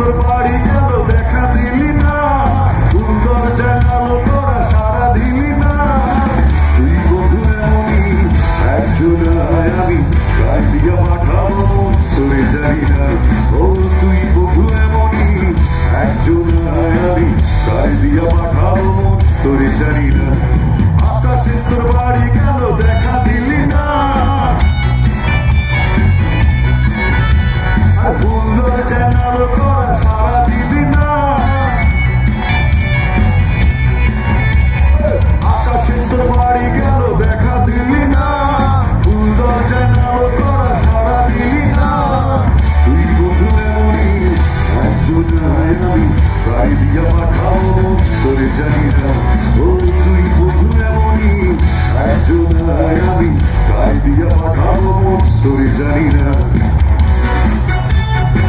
তোর বাড়ি গেল দেখা দিলি না, সুন্দর জানালো তোরা সারা দিলি না। তুই বন্ধু এমনই একজন, আমি গান দিয়া পাঠাবো তোরে জানি না।